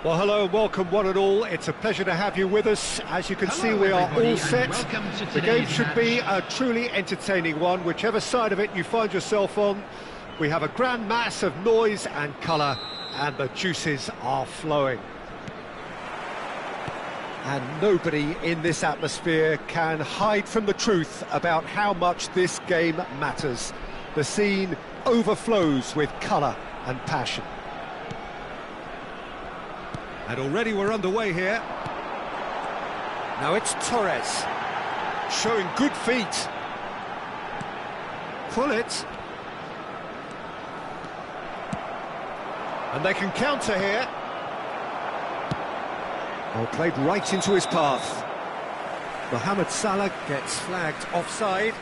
Well, hello and welcome one and all. It's a pleasure to have you with us. As you can see, we are all set. The game should be a truly entertaining one, whichever side of it you find yourself on. We have a grand mass of noise and colour, and the juices are flowing. And nobody in this atmosphere can hide from the truth about how much this game matters. The scene overflows with colour and passion. And already we're underway here. Now it's Torres, showing good feet. Pull it. And they can counter here. Oh, played right into his path. Mohamed Salah gets flagged offside.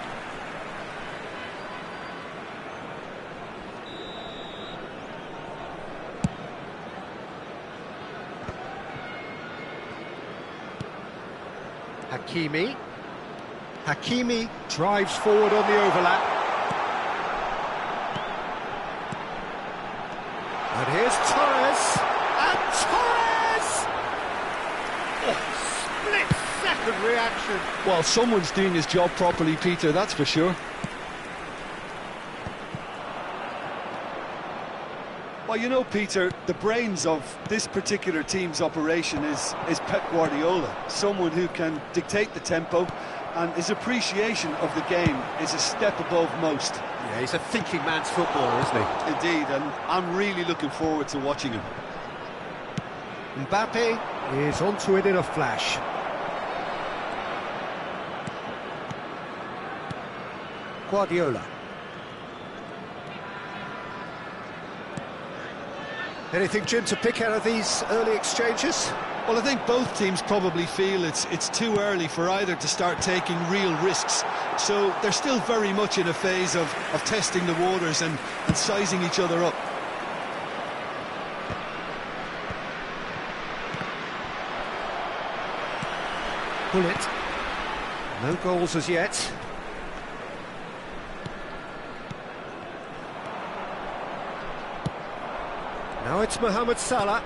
Hakimi drives forward on the overlap. And here's Torres. And Torres! Oh, split-second reaction. Well, someone's doing his job properly, Peter, that's for sure. Well, you know, Peter, the brains of this particular team's operation is Pep Guardiola, someone who can dictate the tempo, and his appreciation of the game is a step above most. Yeah, he's a thinking man's footballer, isn't he? Indeed, and I'm really looking forward to watching him. Mbappe is onto it in a flash. Guardiola. Anything, Jim, to pick out of these early exchanges? Well, I think both teams probably feel it's too early for either to start taking real risks. So they're still very much in a phase of testing the waters and sizing each other up. Pull it. No goals as yet. Now it's Mohamed Salah.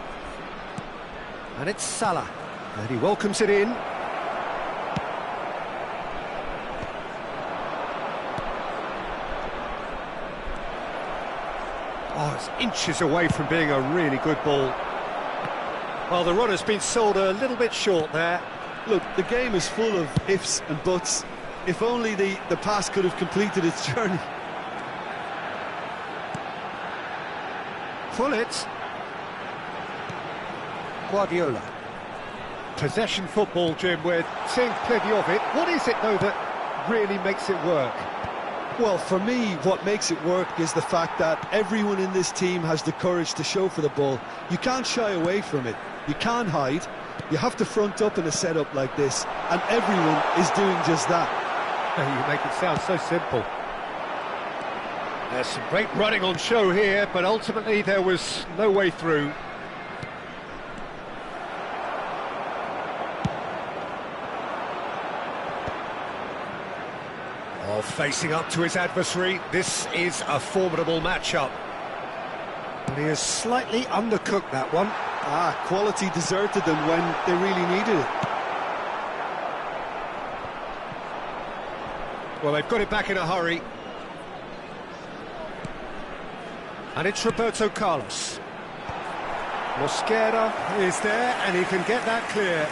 And it's Salah. And he welcomes it in. Oh, it's inches away from being a really good ball. Well, the run has been sold a little bit short there. Look, the game is full of ifs and buts. If only the pass could have completed its journey. Pull it. Guardiola. Possession football, Jim, we're seeing plenty of it. What is it, though, that really makes it work? Well, for me, what makes it work is the fact that everyone in this team has the courage to show for the ball. You can't shy away from it. You can't hide. You have to front up in a setup like this, and everyone is doing just that. You make it sound so simple. There's some great running on show here, but ultimately there was no way through. Oh, facing up to his adversary, this is a formidable matchup. And he has slightly undercooked that one. Quality deserted them when they really needed it. Well, they've got it back in a hurry. And it's Roberto Carlos. Mosquera is there, and he can get that clear.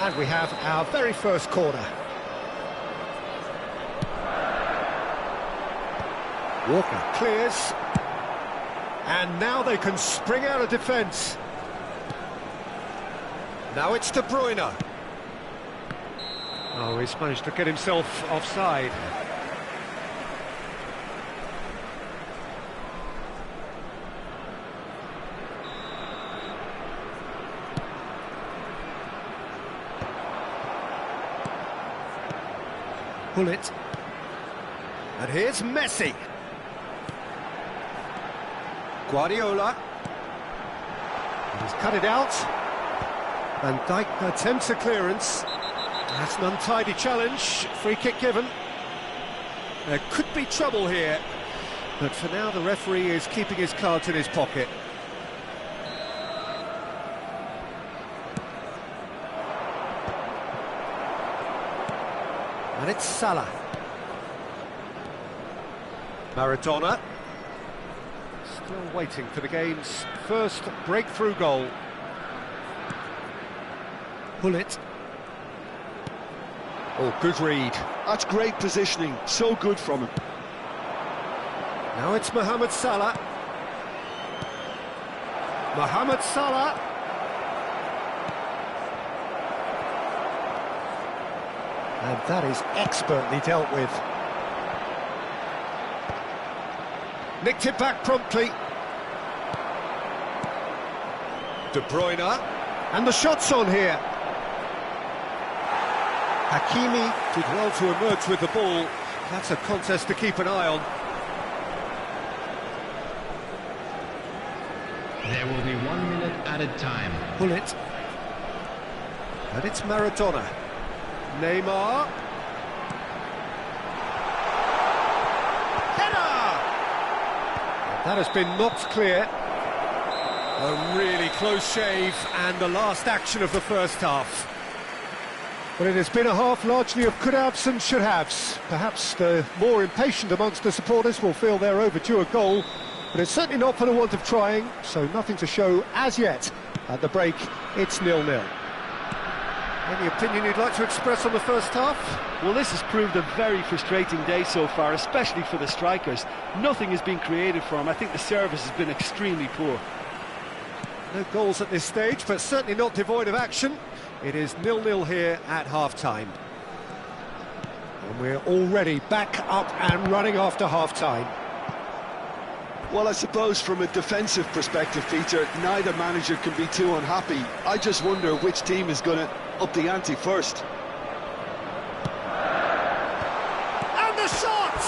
And we have our very first corner. Walker clears. And now they can spring out of defence. Now it's De Bruyne. Oh, he's managed to get himself offside. Pull it. And here's Messi. Guardiola. He's cut it out. Van Dijk attempts a clearance. That's an untidy challenge. Free kick given. There could be trouble here. But for now, the referee is keeping his cards in his pocket. And it's Salah. Maradona. Still waiting for the game's first breakthrough goal. Bullet. Oh, good read. That's great positioning, so good from him. Now it's Mohamed Salah. Mohamed Salah. And that is expertly dealt with. Nicked it back promptly. De Bruyne. And the shot's on here. Hakimi did well to emerge with the ball. That's a contest to keep an eye on. There will be 1 minute added time. Bullet. And it's Maradona. Neymar. Header! That has been knocked clear. A really close shave, and the last action of the first half. But it has been a half largely of could-haves and should-haves. Perhaps the more impatient amongst the supporters will feel they're overdue a goal, but it's certainly not for the want of trying, so nothing to show as yet. At the break, it's 0-0. Any opinion you'd like to express on the first half? Well, this has proved a very frustrating day so far, especially for the strikers. Nothing has been created for them. I think the service has been extremely poor. No goals at this stage, but certainly not devoid of action. It is 0-0 here at half-time. And we're already back up and running after half-time. Well, I suppose from a defensive perspective, Peter, neither manager can be too unhappy. I just wonder which team is going to up the ante first. And the shot!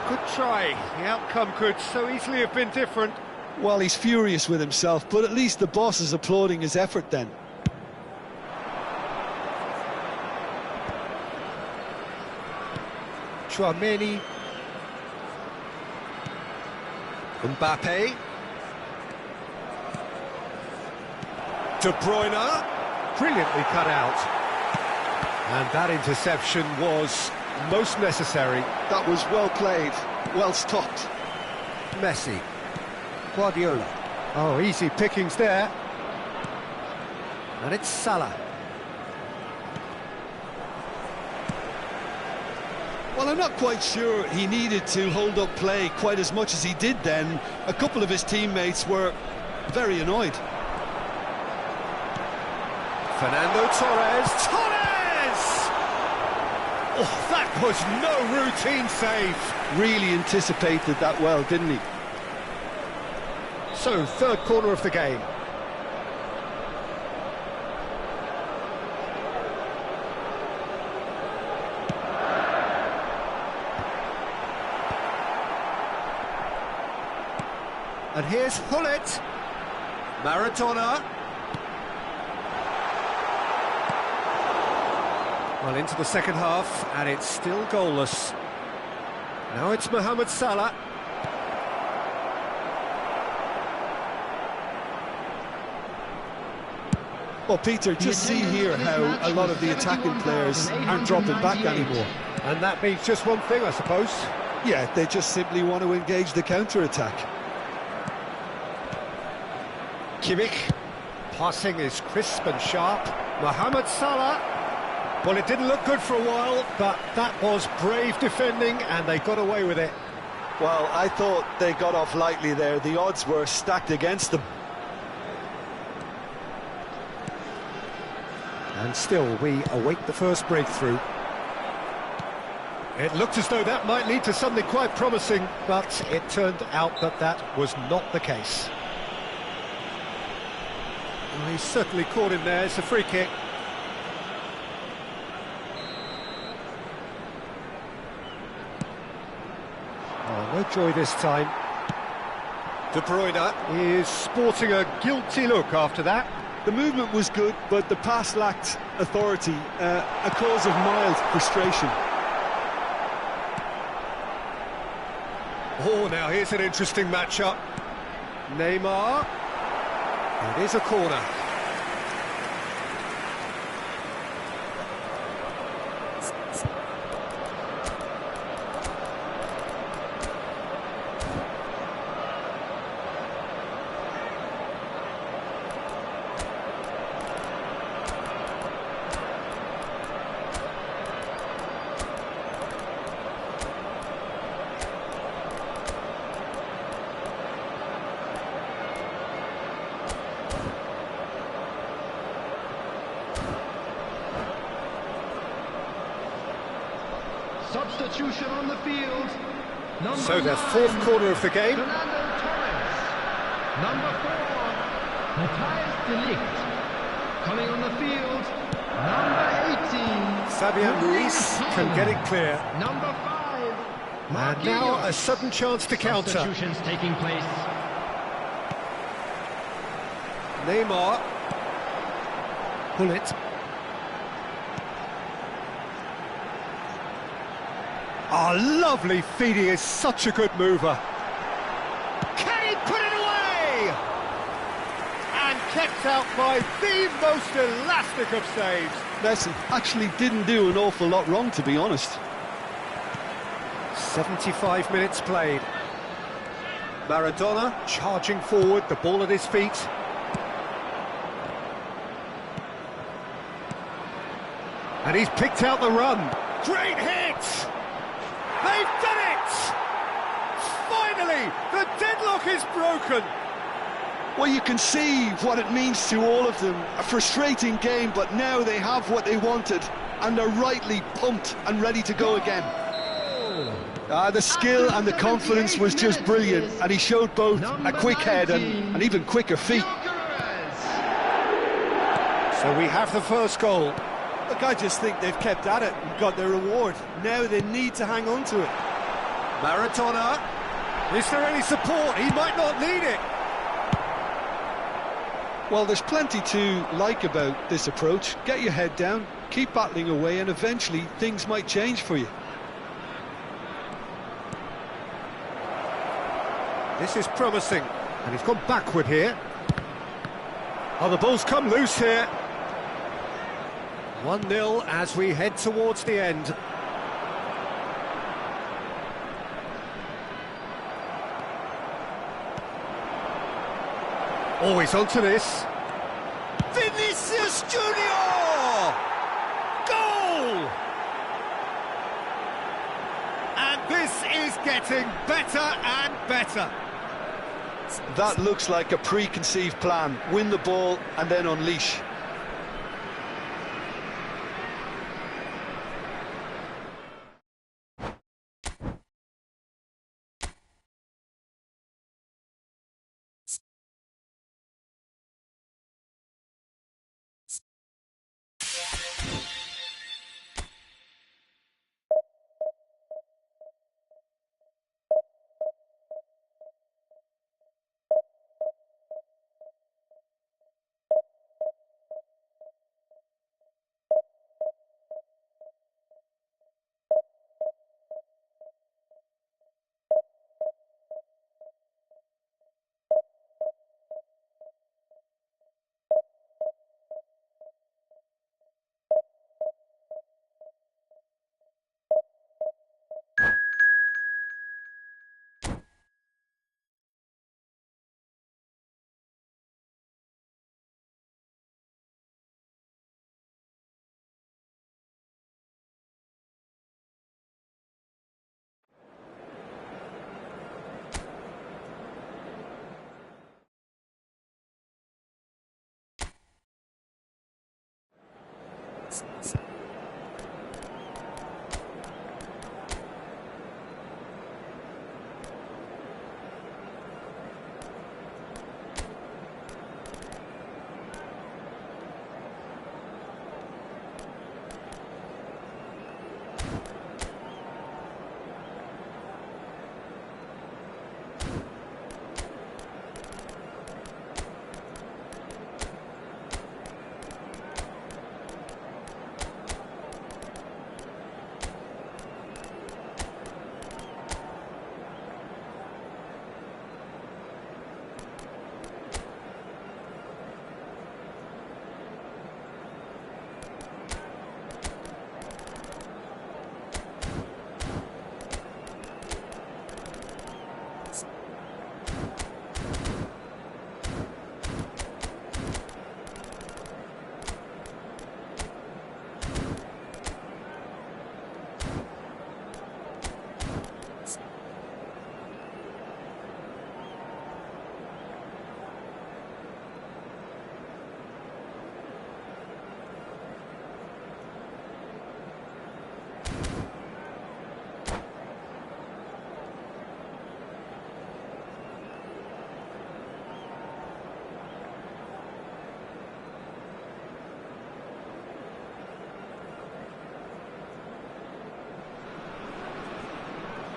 Good try. The outcome could so easily have been different. Well, he's furious with himself, but at least the boss is applauding his effort then. Chouameni. Mbappe. De Bruyne. Brilliantly cut out. And that interception was most necessary. That was well played, well stopped. Messi. Guardiola. Oh, easy pickings there. And it's Salah. Well, I'm not quite sure he needed to hold up play quite as much as he did then. A couple of his teammates were very annoyed. Fernando Torres. Torres! Oh, that was no routine save. Really anticipated that well, didn't he? So, third corner of the game. And here's Hullet. Maradona. Well, into the second half, and it's still goalless. Now it's Mohamed Salah. Well, Peter, just see here how a lot of the attacking players aren't dropping back anymore. And that means just one thing, I suppose. Yeah, they just simply want to engage the counter-attack. Kimmich. Passing is crisp and sharp. Mohamed Salah. Well, it didn't look good for a while, but that was brave defending, and they got away with it. Well, I thought they got off lightly there. The odds were stacked against them. And still, we await the first breakthrough. It looked as though that might lead to something quite promising, but it turned out that that was not the case. Well, he's certainly caught him there. It's a free kick. Oh, no joy this time. De Bruyne is sporting a guilty look after that. The movement was good, but the pass lacked authority, a cause of mild frustration. Oh, now here's an interesting matchup. Neymar. It is a corner. Substitution on the field. So their fourth corner of the game. Fernando Torres. Number 4, Matthias de Ligt. Coming on the field, number 18. Fabian Ruiz can get it clear. Number 5. And now a sudden chance to counter. Substitutions taking place. Neymar. Bullet. Oh, lovely feed. He is such a good mover. Can he put it away? And kept out by the most elastic of saves. Messi actually didn't do an awful lot wrong, to be honest. 75 minutes played. Maradona charging forward, the ball at his feet. And he's picked out the run. Great hit! They've done it! Finally, the deadlock is broken. Well, you can see what it means to all of them. A frustrating game, but now they have what they wanted, and they're rightly pumped and ready to go again. The skill and the confidence was just brilliant, and he showed both a quick head and an even quicker feet. So we have the first goal. Look, I just think they've kept at it and got their reward. Now they need to hang on to it. Maradona. Is there any support? He might not need it. Well, there's plenty to like about this approach. Get your head down, keep battling away, and eventually things might change for you. This is promising, and he's gone backward here. Oh, the ball's come loose here. 1-0 as we head towards the end. Always onto this. Vinicius Junior! Goal! And this is getting better and better. That looks like a preconceived plan. Win the ball and then unleash.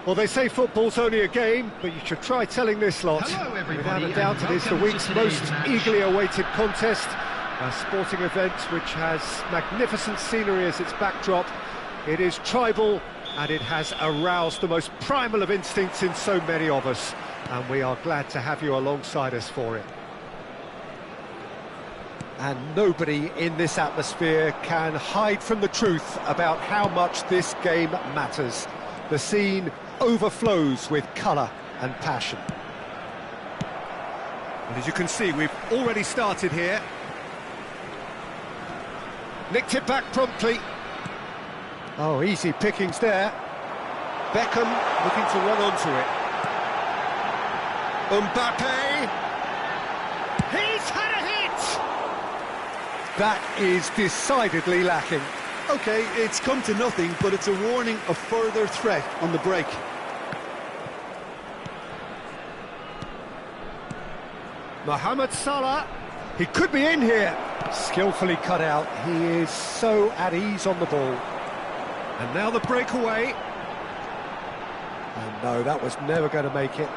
Well, they say football's only a game, but you should try telling this lot. Hello, everybody, Without a doubt, it is the welcome to week's today's most match. eagerly awaited contest. A sporting event which has magnificent scenery as its backdrop. It is tribal, and it has aroused the most primal of instincts in so many of us. And we are glad to have you alongside us for it. And nobody in this atmosphere can hide from the truth about how much this game matters. The scene overflows with colour and passion. And as you can see, we've already started here. Nicked it back promptly. Oh, easy pickings there. Beckham looking to run onto it. Mbappe. He's had a hit! That is decidedly lacking. OK, it's come to nothing, but it's a warning of further threat on the break. Mohamed Salah, he could be in here. Skillfully cut out. He is so at ease on the ball. And now the breakaway. And no, that was never going to make it.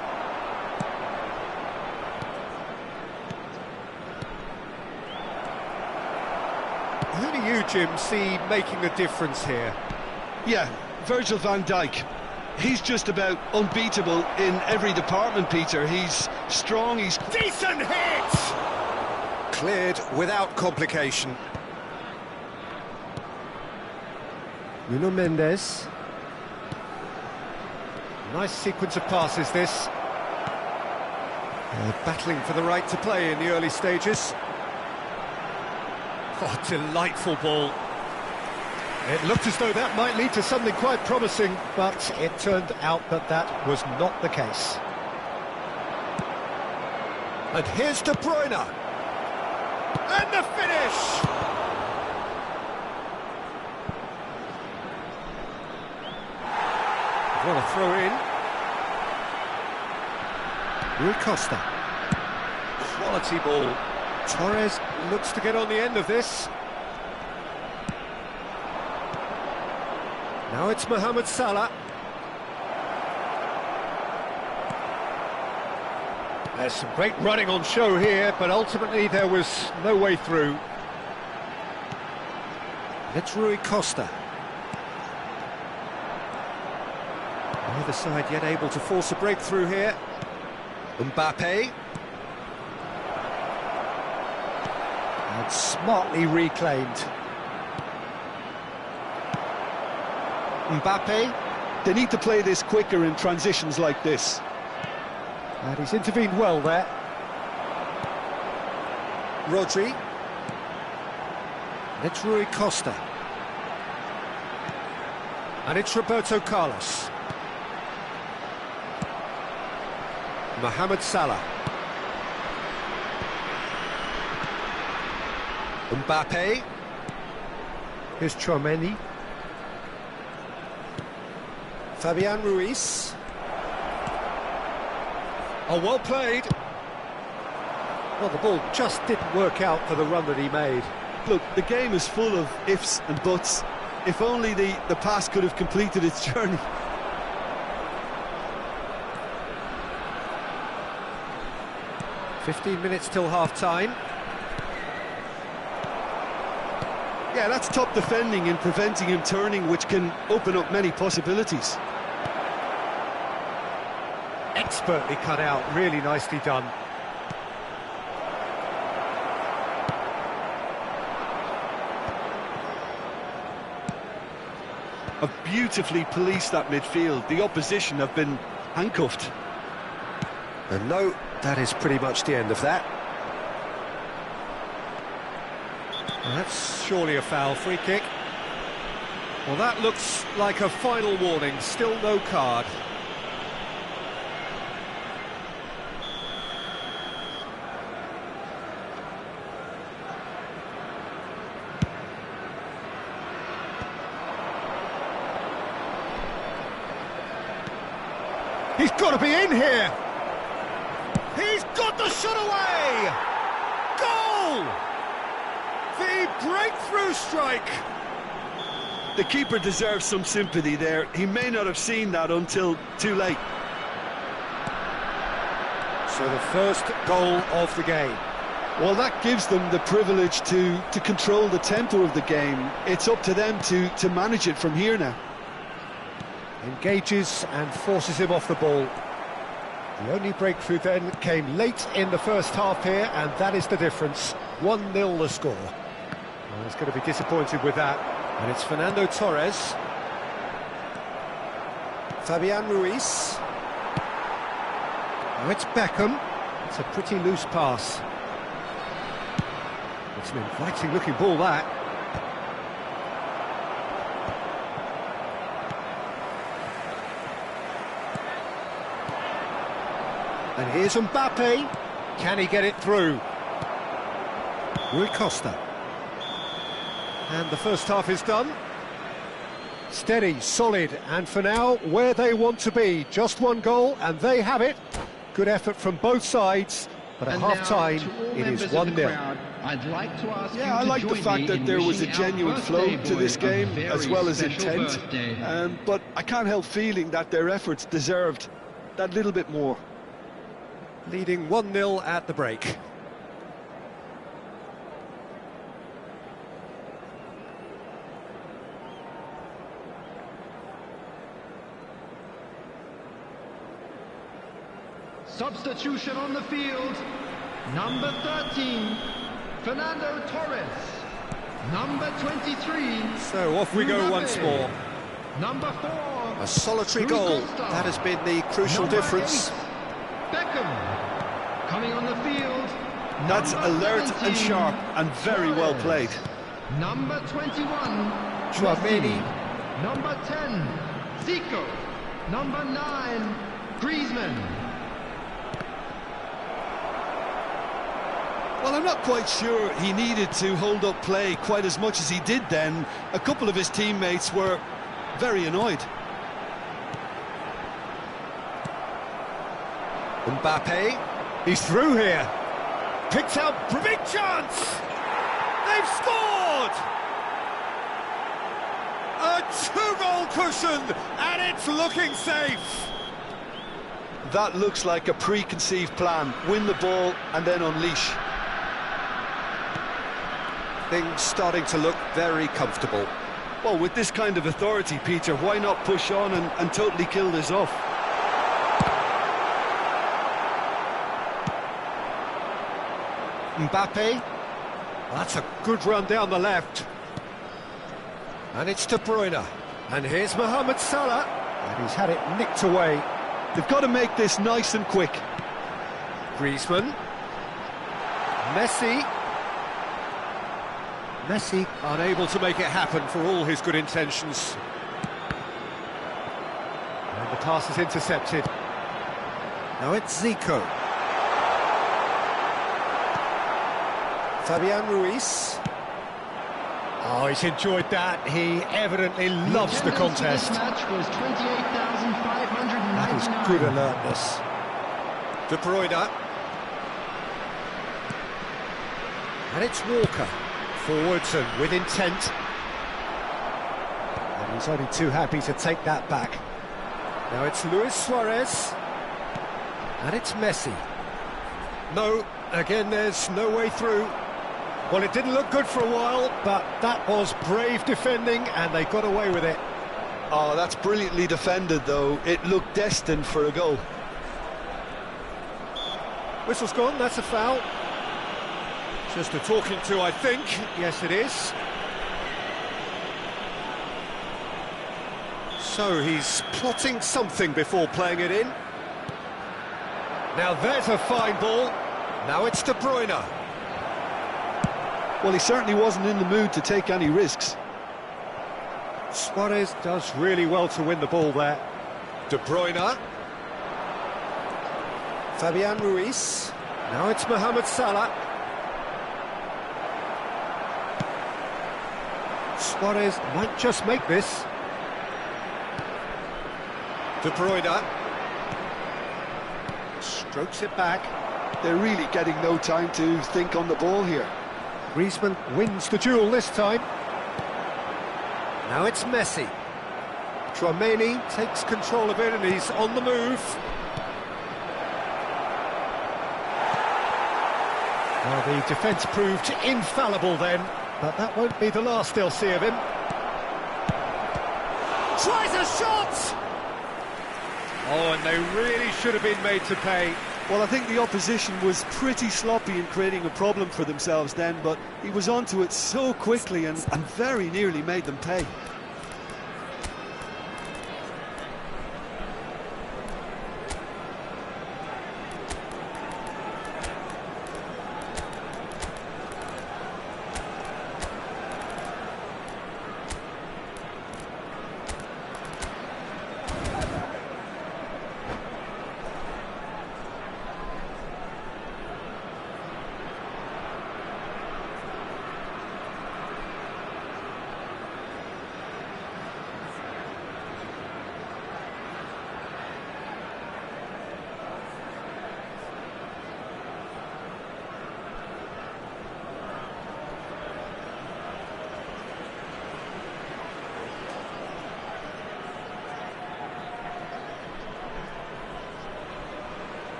Who do you, Jim, see making the difference here? Yeah, Virgil van Dijk. He's just about unbeatable in every department, Peter. He's strong, he's... Decent hit! Cleared without complication. Nuno Mendes. Nice sequence of passes, this. Battling for the right to play in the early stages. Oh, delightful ball. It looked as though that might lead to something quite promising, but it turned out that that was not the case. And here's De Bruyne. And the finish! What a throw in. Rui Costa. Quality ball. Torres looks to get on the end of this. Now it's Mohamed Salah. There's some great running on show here, but ultimately there was no way through. It's Rui Costa. Neither side yet able to force a breakthrough here. Mbappe. And smartly reclaimed. Mbappe. They need to play this quicker in transitions like this. And he's intervened well there. Rodri. And it's Rui Costa. And it's Roberto Carlos. Mohamed Salah. Mbappe. Here's Chouameni. Fabian Ruiz. Oh, well played. Well, the ball just didn't work out for the run that he made. Look, the game is full of ifs and buts. If only the pass could have completed its journey. "15 minutes till half-time." Yeah, that's top defending and preventing him turning, which can open up many possibilities. Expertly cut out, really nicely done. Have beautifully policed that midfield. The opposition have been handcuffed. And no, that is pretty much the end of that. Well, that's surely a foul. Free kick. Well, that looks like a final warning. Still no card. He's got to be in here. He's got the shot away. Goal! The breakthrough strike. The keeper deserves some sympathy there. He may not have seen that until too late. So the first goal of the game. Well, that gives them the privilege to control the tempo of the game. It's up to them to manage it from here now. Engages and forces him off the ball. The only breakthrough then came late in the first half here, and that is the difference. 1-0 the score. Well, he's going to be disappointed with that. And it's Fernando Torres. Fabian Ruiz. Now it's Beckham. It's a pretty loose pass. It's an inviting looking ball, that. And here's Mbappe. Can he get it through? Rui Costa. And the first half is done. Steady, solid, and for now, where they want to be. Just one goal, and they have it. Good effort from both sides, but at half-time, it is 1-0. I'd like to ask I like the fact that there was a genuine flow to this game, as well as intent. But I can't help feeling that their efforts deserved that little bit more. Leading 1-0 at the break. Substitution on the field. Number 13, Fernando Torres. Number 23. So off we go once more. Number 4. A solitary goal. That has been the crucial Number difference. 8, Beckham. Coming on the field. That's Number alert 17, and sharp and very well Suarez. played. Number 21, Chouameni. Messi. Number 10, Zico. Number 9, Griezmann. Well, I'm not quite sure he needed to hold up play quite as much as he did then. A couple of his teammates were very annoyed. Mbappe. He's through here. Picked out. Big chance. They've scored. A 2-goal cushion, and it's looking safe. That looks like a preconceived plan. Win the ball and then unleash. Things starting to look very comfortable. Well, with this kind of authority, Peter, why not push on and totally kill this off? Mbappe. That's a good run down the left. And it's De Bruyne. And here's Mohamed Salah. And he's had it nicked away. They've got to make this nice and quick. Griezmann. Messi. Messi unable to make it happen for all his good intentions. And the pass is intercepted. Now it's Zico. Fabian Ruiz. Oh, he's enjoyed that. He evidently loves the contest. This match was 28,599. That is good alertness. De Bruyne. And it's Walker. Forwards and with intent. And he's only too happy to take that back. Now it's Luis Suarez. And it's Messi. No, again there's no way through. Well, it didn't look good for a while, but that was brave defending and they got away with it. Oh, that's brilliantly defended, though. It looked destined for a goal. Whistle's gone, that's a foul. Just a talking to, I think. Yes, it is. So he's plotting something before playing it in. Now there's a fine ball. Now it's De Bruyne. Well, he certainly wasn't in the mood to take any risks. Suarez does really well to win the ball there. De Bruyne. Fabian Ruiz. Now it's Mohamed Salah. Suarez might just make this. De Bruyne. Strokes it back. They're really getting no time to think on the ball here. Griezmann wins the duel this time. Now it's Messi. Tchouaméni takes control of it and he's on the move. Well, the defence proved infallible then, but that won't be the last they'll see of him. Tries a shot! Oh, and they really should have been made to pay. Well, I think the opposition was pretty sloppy in creating a problem for themselves then, but he was onto it so quickly and very nearly made them pay.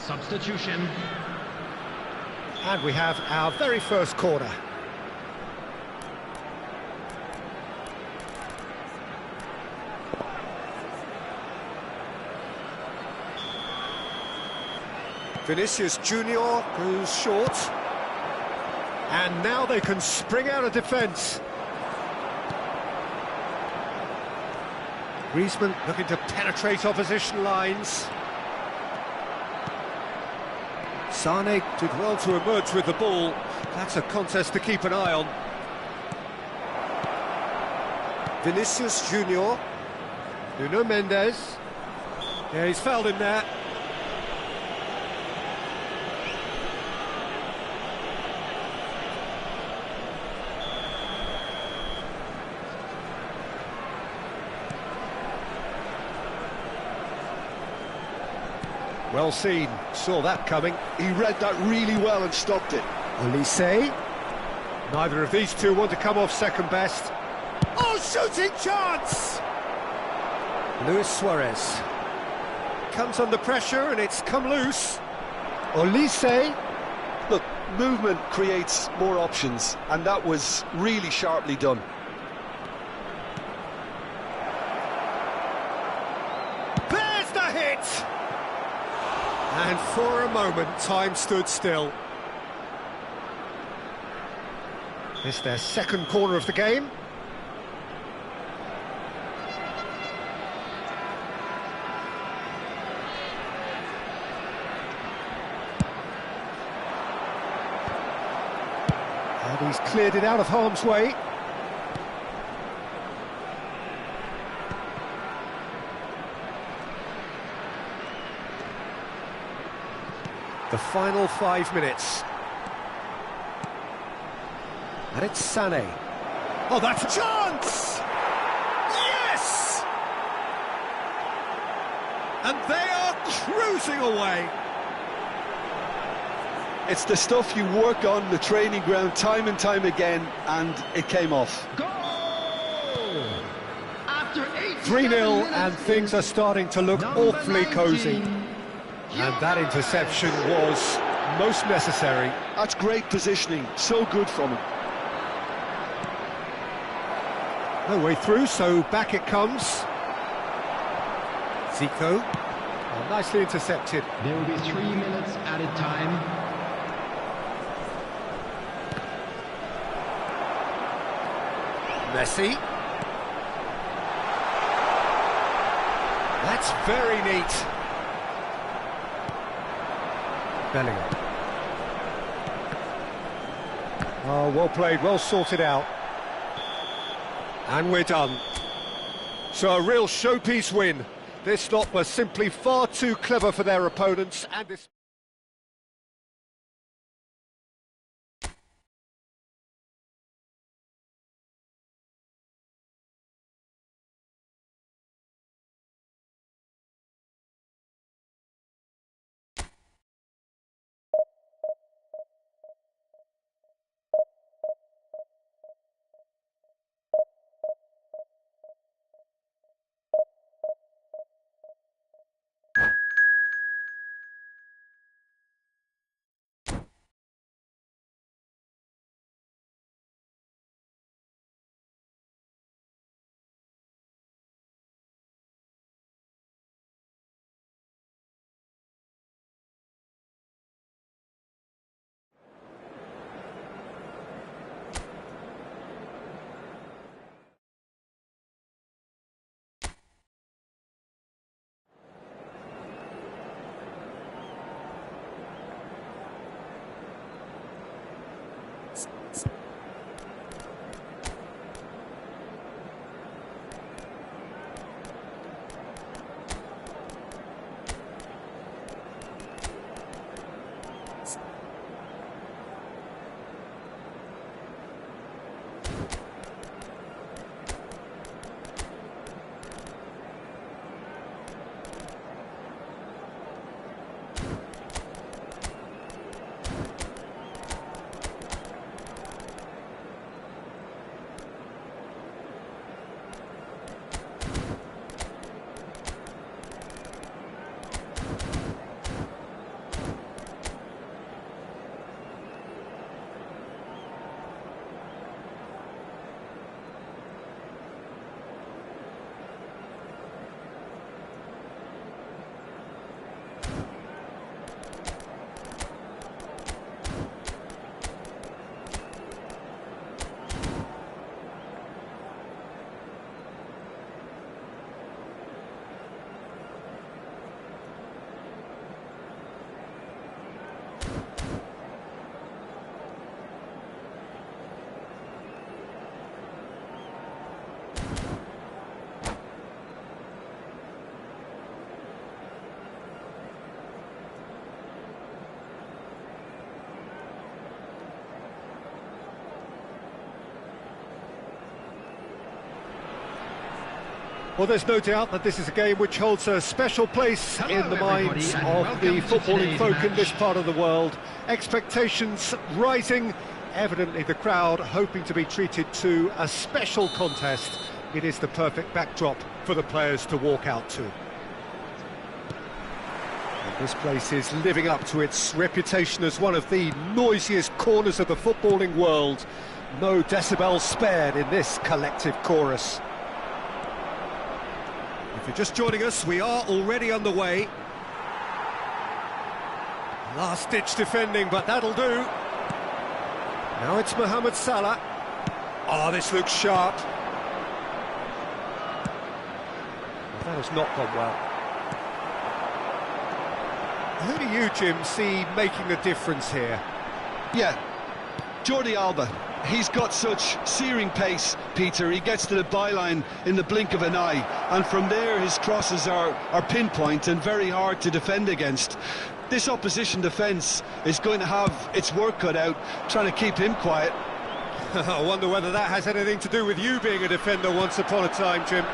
Substitution. And we have our very first corner. Vinicius Junior goes short. And now they can spring out of defence. Griezmann looking to penetrate opposition lines. Sane did well to emerge with the ball. That's a contest to keep an eye on. Vinicius Junior. Nuno Mendes. Yeah, he's fouled him there. Well seen, saw that coming. He read that really well and stopped it. Olise. Neither of these two want to come off second best. Oh, shooting chance! Luis Suarez. Comes under pressure and it's come loose. Olise. Look, movement creates more options, and that was really sharply done. There's the hit! And for a moment, time stood still. It's their second corner of the game. And he's cleared it out of harm's way. The final 5 minutes. And it's Sané. Oh, that's a chance! Yes! And they are cruising away. It's the stuff you work on the training ground time and time again, and it came off. Goal! After 3-0, and things are starting to look awfully cosy. And that interception was most necessary. That's great positioning, so good from him. No way through, so back it comes. Zico, oh, nicely intercepted. There will be 3 minutes added time. Messi. That's very neat. Bellingham. Oh, well played, well sorted out. And we're done. So a real showpiece win. This lot was simply far too clever for their opponents, and this... Well, there's no doubt that this is a game which holds a special place in the minds of the footballing folk in this part of the world. Expectations rising, evidently the crowd hoping to be treated to a special contest. It is the perfect backdrop for the players to walk out to. And this place is living up to its reputation as one of the noisiest corners of the footballing world. No decibels spared in this collective chorus. If you're just joining us, we are already underway. Last-ditch defending, but that'll do. Now it's Mohamed Salah. Oh, this looks sharp. That has not gone well. Who do you, Jim, see making a difference here? Yeah, Jordi Alba. He's got such searing pace, Peter. He gets to the byline in the blink of an eye, and from there his crosses are pinpoint and very hard to defend against. This opposition defence is going to have its work cut out trying to keep him quiet. I wonder whether that has anything to do with you being a defender once upon a time, Jim.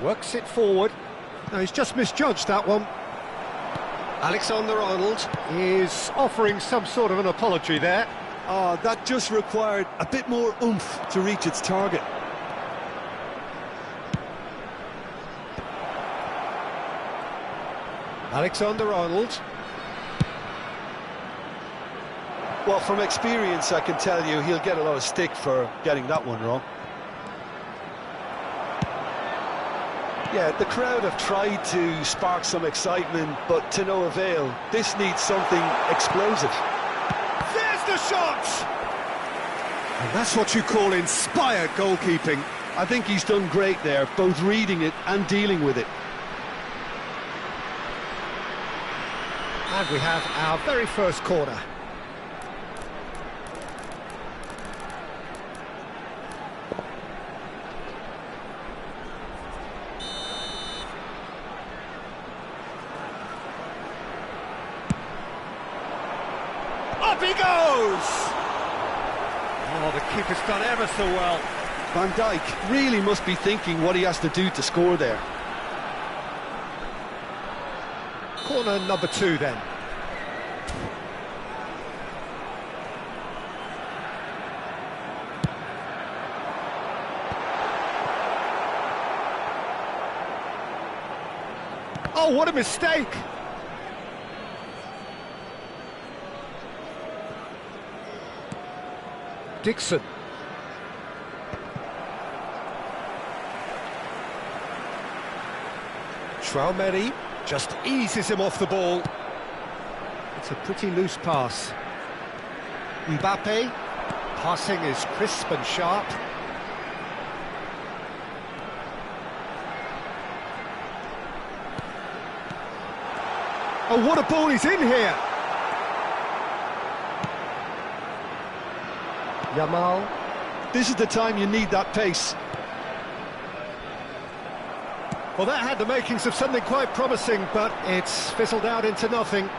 Works it forward. No, he's just misjudged that one. Alexander-Arnold is offering some sort of an apology there. That just required a bit more oomph to reach its target. Alexander-Arnold. Well, from experience, I can tell you he'll get a lot of stick for getting that one wrong. Yeah, the crowd have tried to spark some excitement, but to no avail. This needs something explosive. There's the shot! And that's what you call inspired goalkeeping. I think he's done great there, both reading it and dealing with it. And we have our very first corner. Up he goes! Oh, the keeper's done ever so well. Van Dijk really must be thinking what he has to do to score there. Corner number 2 then. Oh, what a mistake! Dixon. Traoré just eases him off the ball. It's a pretty loose pass. Mbappe, passing is crisp and sharp. Oh, what a ball he's in here! Yamal. This is the time you need that pace. Well, that had the makings of something quite promising, but it's fizzled out into nothing.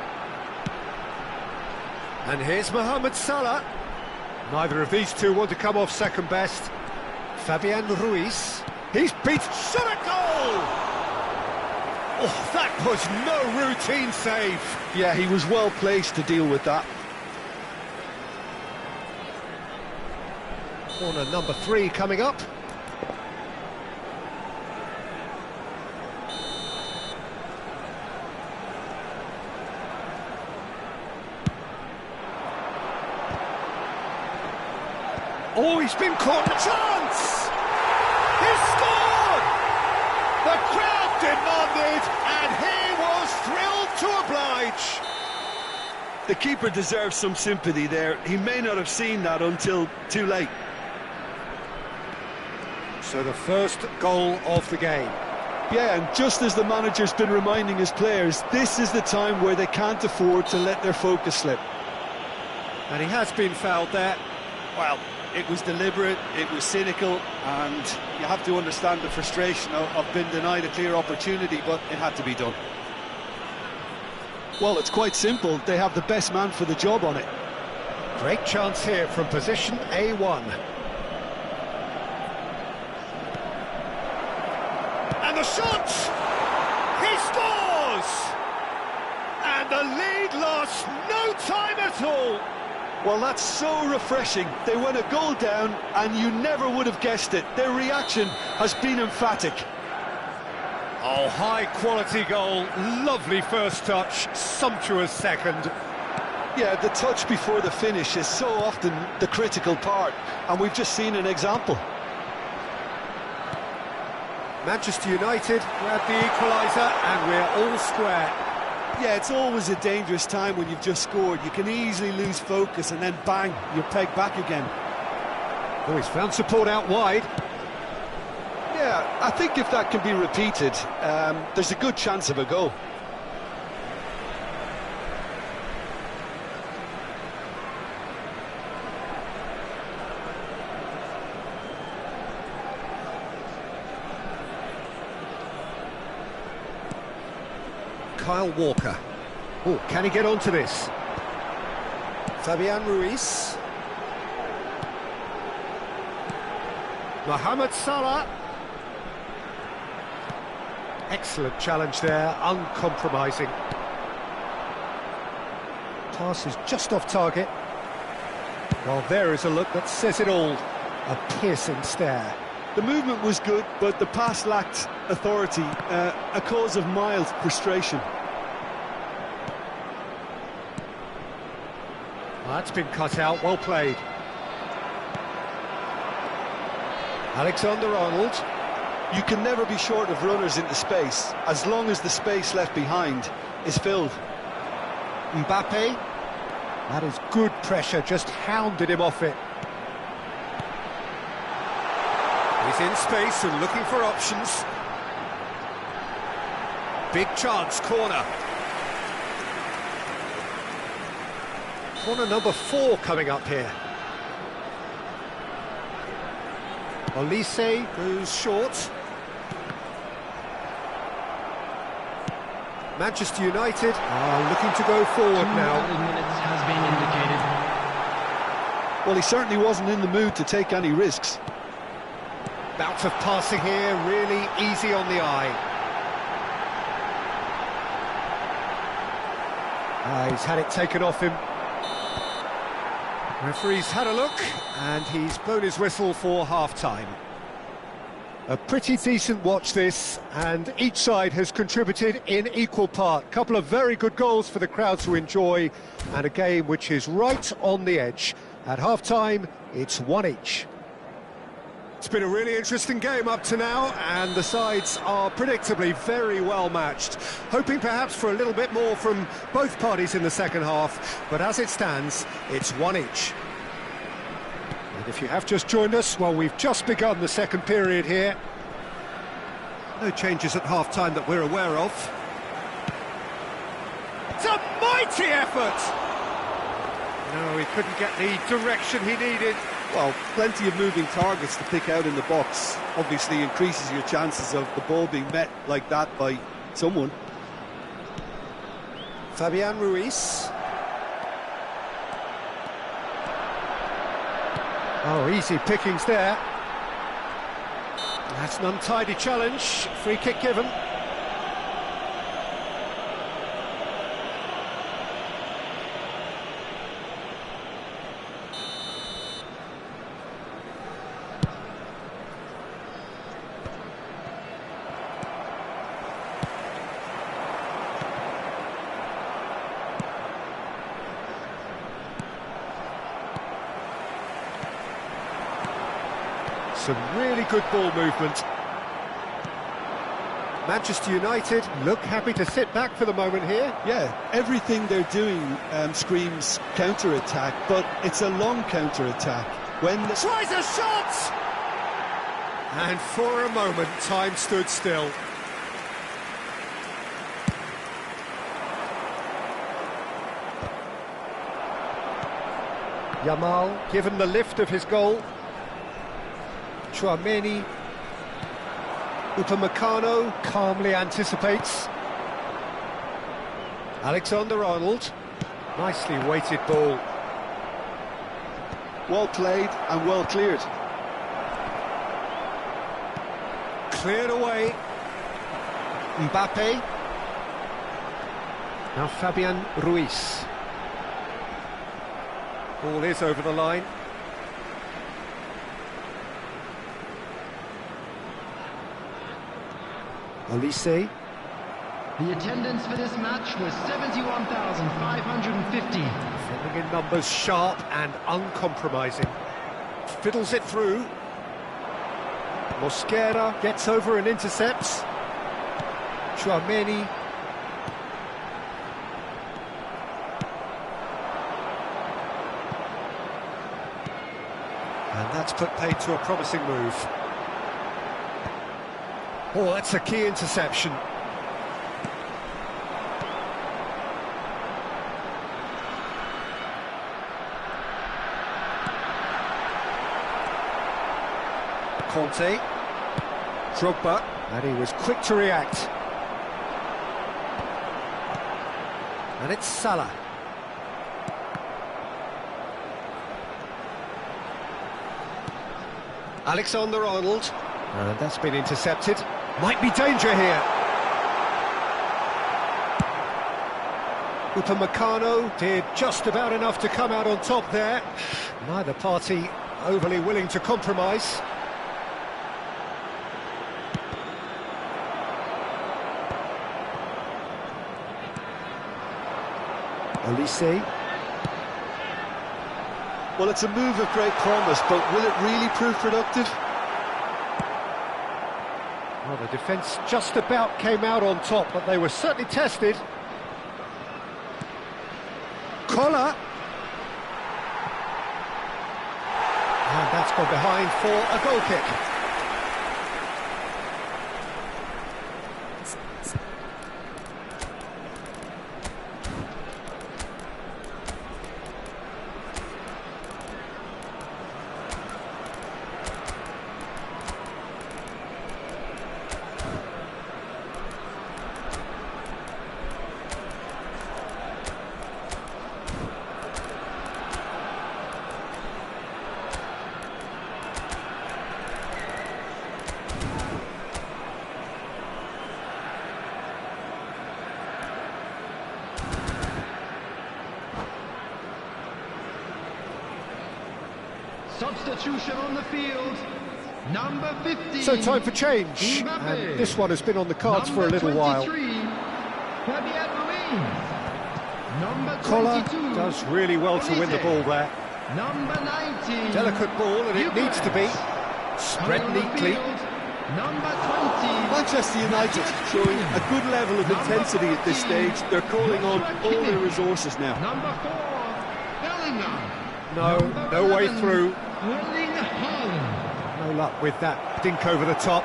And here's Mohamed Salah. Neither of these two want to come off second best. Fabian Ruiz. He's beat. Shot a goal! Oh, that was no routine save. Yeah, he was well placed to deal with that. Corner number 3 coming up. Oh, he's been caught in a chance! He's scored! The crowd demanded, and he was thrilled to oblige. The keeper deserves some sympathy there. He may not have seen that until too late. So the first goal of the game. Yeah, and just as the manager's been reminding his players, this is the time where they can't afford to let their focus slip. And he has been fouled there. Well, it was deliberate, it was cynical, and you have to understand the frustration of being denied a clear opportunity, but it had to be done. Well, it's quite simple. They have the best man for the job on it. Great chance here from position A1. And the shot! He scores! And the lead lost no time at all. Well, that's so refreshing. They went a goal down, and you never would have guessed it. Their reaction has been emphatic. Oh, high-quality goal, lovely first touch, sumptuous second. Yeah, the touch before the finish is so often the critical part, and we've just seen an example. Manchester United grab the equaliser, and we're all square. Yeah, it's always a dangerous time when you've just scored. You can easily lose focus, and then bang, you're pegged back again. Oh, he's found support out wide. Yeah, I think if that can be repeated, there's a good chance of a goal. Kyle Walker. Oh, can he get onto this? Fabian Ruiz. Mohamed Salah. Excellent challenge there, uncompromising. Pass is just off target. Well, there is a look that says it all. A piercing stare. The movement was good, but the pass lacked authority, a cause of mild frustration. Well, that's been cut out, well played. Alexander-Arnold. You can never be short of runners into space, as long as the space left behind is filled. Mbappe. That is good pressure, just hounded him off it. He's in space and looking for options. Big chance, corner. Corner number 4 coming up here. Olise goes short. Manchester United are looking to go forward now. 2 minutes has been indicated. Well, he certainly wasn't in the mood to take any risks. Bout of passing here, really easy on the eye. He's had it taken off him. Referee's had a look, and he's blown his whistle for half-time. A pretty decent watch this, and each side has contributed in equal part. Couple of very good goals for the crowd to enjoy, and a game which is right on the edge. At half-time, it's 1 each. It's been a really interesting game up to now, and the sides are predictably very well matched. Hoping perhaps for a little bit more from both parties in the second half, but as it stands, it's 1 each. And if you have just joined us, well, we've just begun the second period here. No changes at half-time that we're aware of. It's a mighty effort! No, he couldn't get the direction he needed. Well, plenty of moving targets to pick out in the box. Obviously increases your chances of the ball being met like that by someone. Fabian Ruiz. Oh, easy pickings there. That's an untidy challenge. Free kick given. Some really good ball movement. Manchester United look happy to sit back for the moment here. Yeah, everything they're doing screams counter-attack, but it's a long counter-attack. When the... Tries a shot! And for a moment, time stood still. Yamal given the lift of his goal. Tchouaméni. Upamecano calmly anticipates. Alexander-Arnold. Nicely weighted ball. Well played and well cleared. Cleared away. Mbappe. Now Fabian Ruiz. Ball is over the line. Olise. The attendance for this match was 71,550. Filling in numbers sharp and uncompromising. Fiddles it through. Mosquera gets over and intercepts. Tchouaméni. And that's put paid to a promising move. Oh, that's a key interception. Conte. Drogba. And he was quick to react. And it's Salah. Alexander-Arnold. And that's been intercepted. Might be danger here. Upamecano did just about enough to come out on top there. Neither party overly willing to compromise. Olise. Well, it's a move of great promise, but will it really prove productive? Well, the defence just about came out on top, but they were certainly tested. Collar. And that's gone behind for a goal kick. Substitution on the field, number 15. So time for change, and this one has been on the cards for a little while. Fabian Ruiz. Number Collar 22. does really well to win the ball there. Number 19. Delicate ball, and it needs to be. Spread neatly. Number 20. Manchester United showing a good level of intensity at this stage. They're calling on all their resources now. Number 4. Bellingham. No way through. Erling Haaland. No luck with that dink over the top.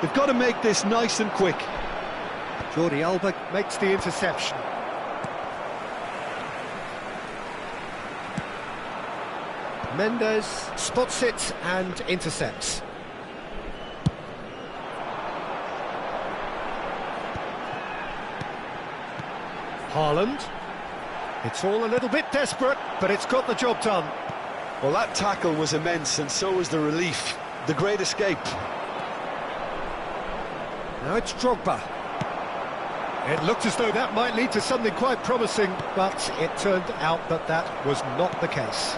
They've got to make this nice and quick. Jordi Alba makes the interception. Mendes spots it and intercepts. Haaland. It's all a little bit desperate, but it's got the job done. Well, that tackle was immense, and so was the relief. The great escape. Now it's Drogba. It looked as though that might lead to something quite promising, but it turned out that that was not the case.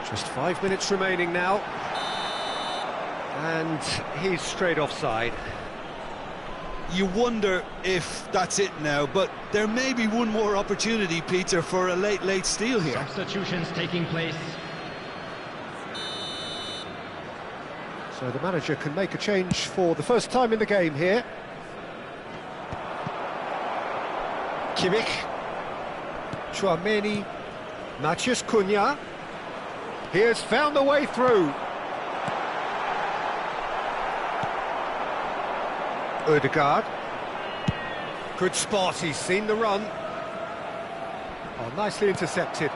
Just 5 minutes remaining now. And he's straight offside. You wonder if that's it now, but there may be one more opportunity, Peter, for a late steal here. Substitutions taking place. So the manager can make a change for the first time in the game here. Kimmich. Tchouaméni. Matheus Cunha. He has found the way through. Odegaard. Good spot, he's seen the run. Oh, nicely intercepted.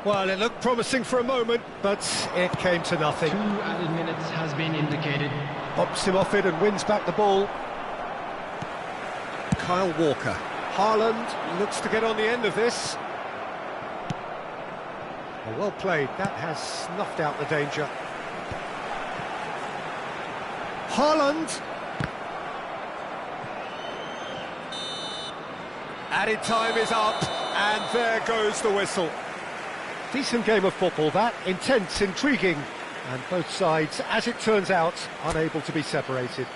Well, it looked promising for a moment, but it came to nothing. 2 added minutes has been indicated. Pops him off it and wins back the ball. Kyle Walker. Haaland looks to get on the end of this. Oh, well played, that has snuffed out the danger. Haaland. Added time is up, and there goes the whistle. Decent game of football, that. Intense, intriguing, and both sides, as it turns out, unable to be separated.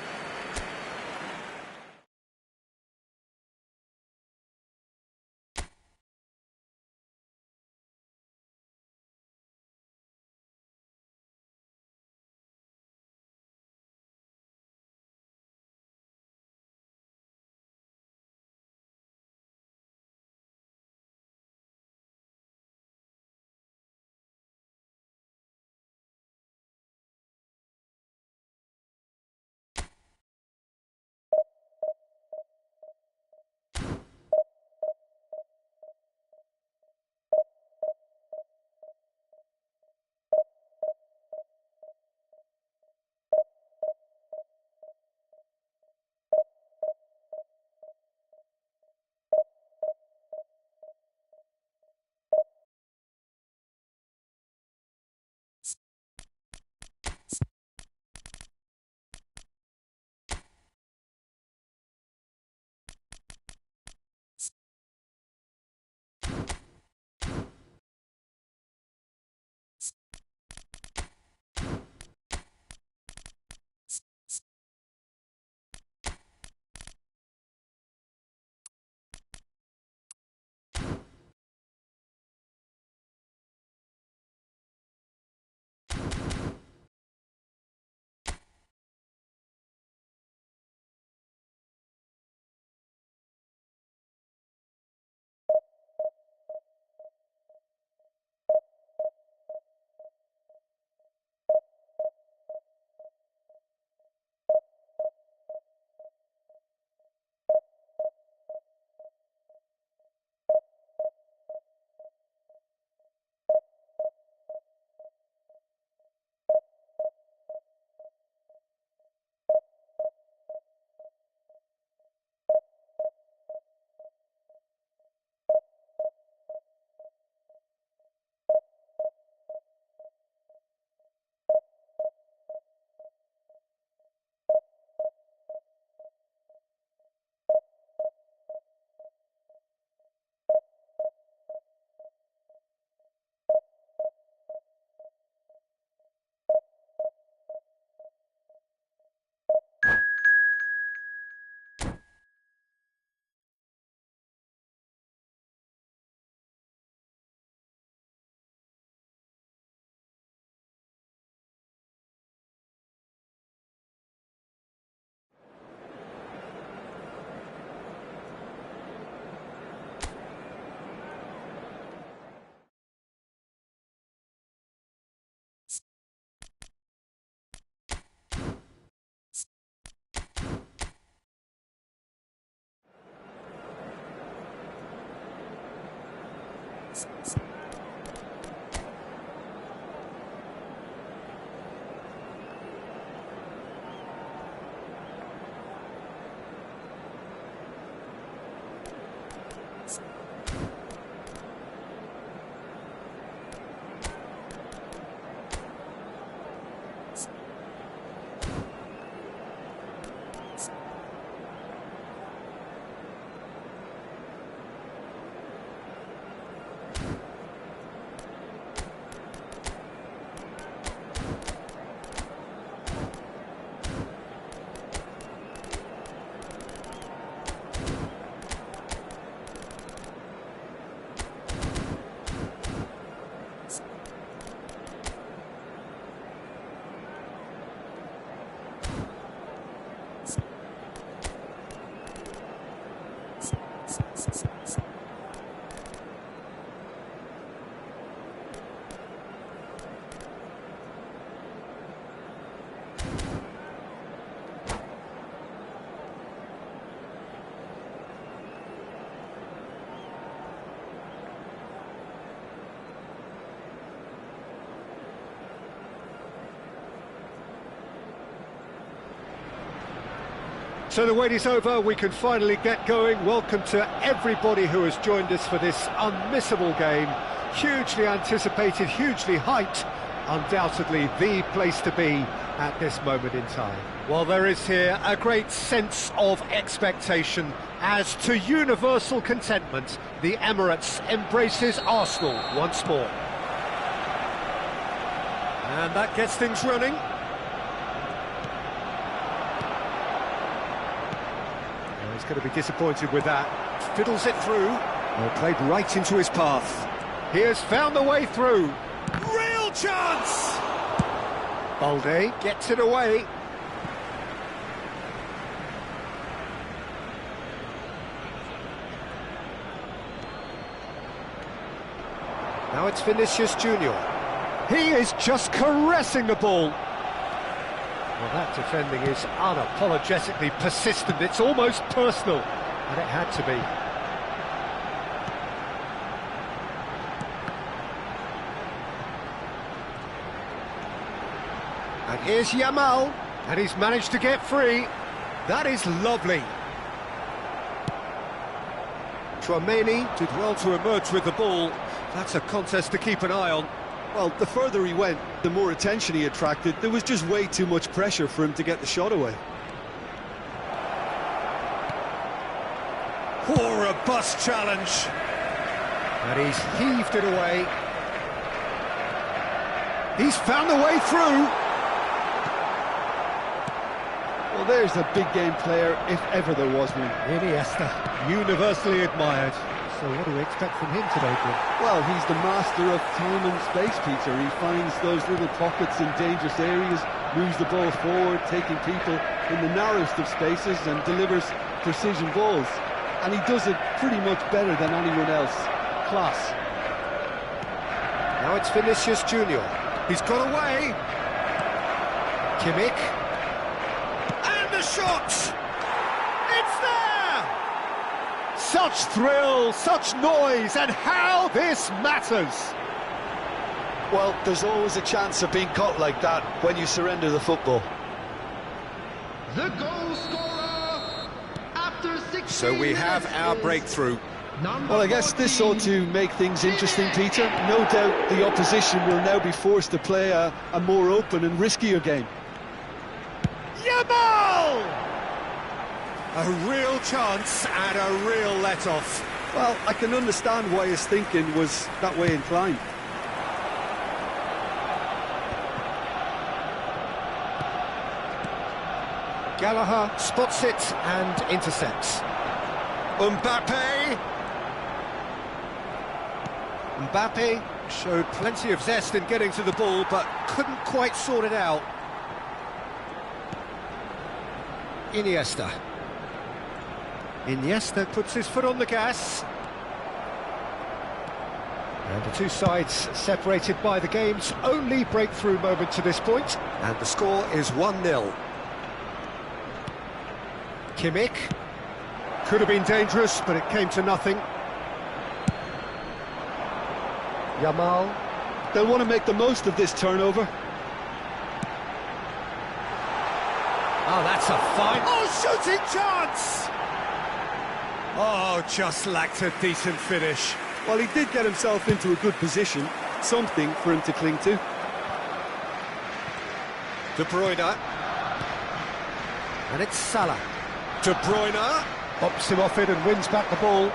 So the wait is over, we can finally get going. Welcome to everybody who has joined us for this unmissable game. Hugely anticipated, hugely hyped, undoubtedly the place to be at this moment in time. Well, there is here a great sense of expectation as to universal contentment. The Emirates embraces Arsenal once more. And that gets things running. He's going to be disappointed with that. Fiddles it through. Well, played right into his path. He has found the way through. Real chance! Balde gets it away. Now it's Vinicius Junior. He is just caressing the ball. Well, that defending is unapologetically persistent. It's almost personal, and it had to be. And here's Yamal, and he's managed to get free. That is lovely. Tchouaméni did well to emerge with the ball. That's a contest to keep an eye on. Well, the further he went, the more attention he attracted. There was just way too much pressure for him to get the shot away. Poor robust challenge. And he's heaved it away. He's found the way through. Well, there's a big game player, if ever there was one. Iniesta, universally admired. So what do we expect from him today, Glenn? Well, he's the master of time and space, Peter. He finds those little pockets in dangerous areas, moves the ball forward, taking people in the narrowest of spaces and delivers precision balls. And he does it pretty much better than anyone else. Class. Now it's Vinicius Junior. He's got away. Kimmich. And the shot! It's there! Such thrill, such noise, and how this matters! Well, there's always a chance of being caught like that when you surrender the football. The goal scorer after 60 So we have our breakthrough. Well, I guess this ought to make things interesting, Peter. No doubt the opposition will now be forced to play a more open and riskier game. Yamal! A real chance and a real let-off. Well, I can understand why his thinking was that way inclined. Gallagher spots it and intercepts. Mbappe showed plenty of zest in getting to the ball, but couldn't quite sort it out. Iniesta puts his foot on the gas. And the two sides separated by the game's only breakthrough moment to this point. And the score is 1-0. Kimmich. Could have been dangerous, but it came to nothing. Yamal. They'll want to make the most of this turnover. Oh, that's a fine... Oh, shooting chance! Oh, just lacked a decent finish. Well, he did get himself into a good position, something for him to cling to. De Bruyne. And it's Salah. De Bruyne pops him off it and wins back the ball.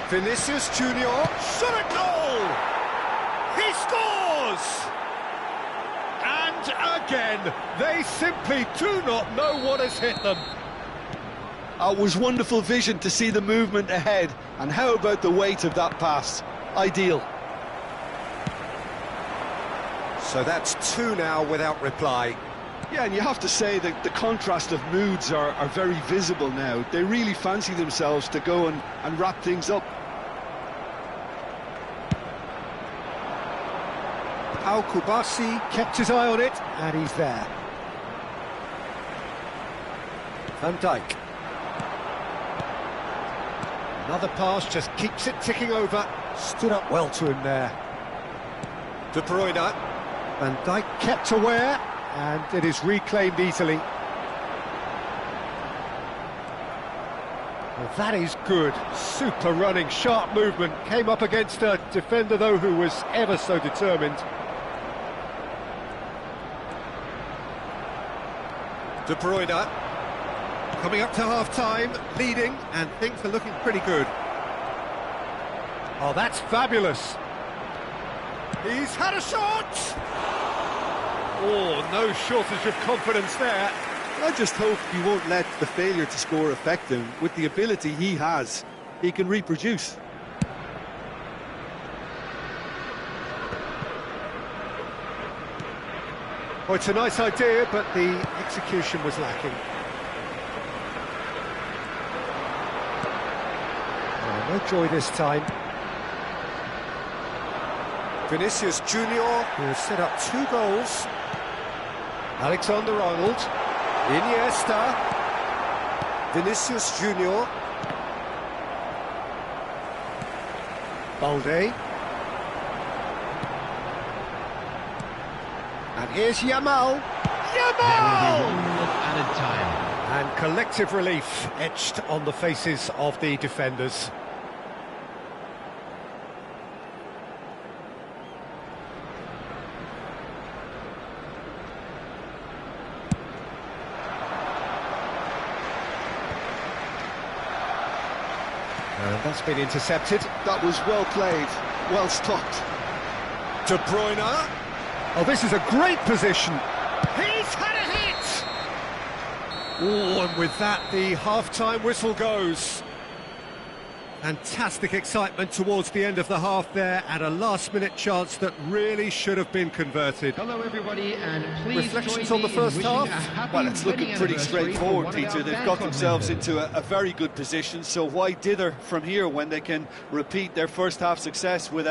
Vinicius Junior, shot at goal! He scores! And again, they simply do not know what has hit them. It was wonderful vision to see the movement ahead, and how about the weight of that pass? Ideal. So that's two now without reply. Yeah, and you have to say that the contrast of moods are very visible now. They really fancy themselves to go and wrap things up. Al-Kubasi kept his eye on it, and he's there. Van Dijk. Another pass just keeps it ticking over. Stood up well to him there. De Bruyne. Van Dijk kept aware. and it is reclaimed easily. Well, that is good. Super running, sharp movement. Came up against a defender, though, who was ever so determined. De Bruyne, coming up to half-time, leading, and things are looking pretty good. Oh, that's fabulous. He's had a shot! Oh, no shortage of confidence there. I just hope he won't let the failure to score affect him. With the ability he has, he can reproduce. Oh, it's a nice idea, but the execution was lacking. Oh, no joy this time. Vinicius Junior, who has set up 2 goals. Alexander-Arnold, Iniesta, Vinicius Junior, Balde, and here's Yamal. Added time. And collective relief etched on the faces of the defenders. And that's been intercepted. That was well played, well stopped. De Bruyne. Oh, this is a great position. He's had a hit! Oh, and with that, the half-time whistle goes. Fantastic excitement towards the end of the half there, and a last-minute chance that really should have been converted. Hello, everybody, and please Reflections join on the me first in wishing half? a happy Well, it's looking wedding pretty anniversary straightforward, for one of Peter. our They've got Bangkok themselves members. into a very good position, so why dither from here when they can repeat their first half success with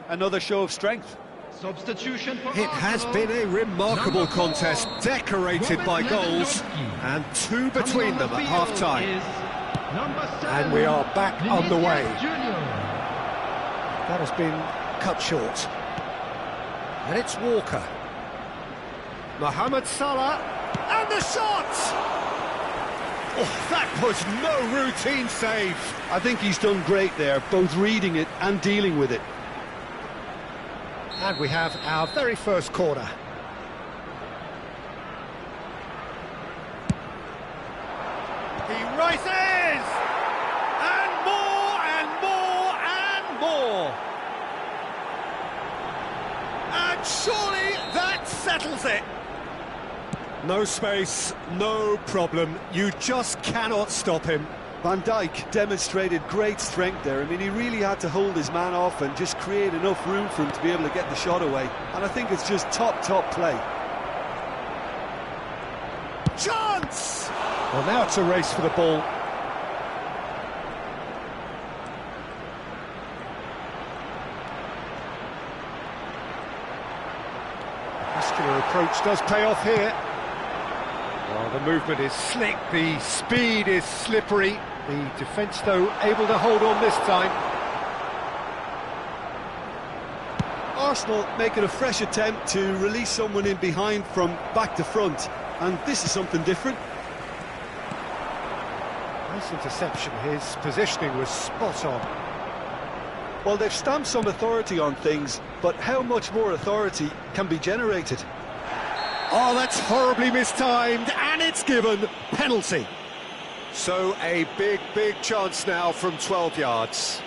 another show of strength? Substitution for It has Arsenal. been a remarkable Number 4, contest, decorated Robert by goals, Lewandowski. and 2 between Coming on them the at field half-time. is number 7, And we are back on the way. Vinicius Junior. That has been cut short. And it's Walker. Mohamed Salah, and the shot! Oh, that was no routine save. I think he's done great there, both reading it and dealing with it. And we have our very first corner. He rises! And more, and more, and more! And surely that settles it! No space, no problem. You just cannot stop him. Van Dijk demonstrated great strength there. I mean, he really had to hold his man off and just create enough room for him to be able to get the shot away. And I think it's just top play. Chance! Well, now it's a race for the ball. Muscular approach does pay off here. Well, the movement is slick, the speed is slippery. The defence, though, able to hold on this time. Arsenal making a fresh attempt to release someone in behind from back to front. And this is something different. Nice interception. His positioning was spot on. Well, they've stamped some authority on things, but how much more authority can be generated? Oh, that's horribly mistimed, and it's given. Penalty. So a big chance now from 12 yards.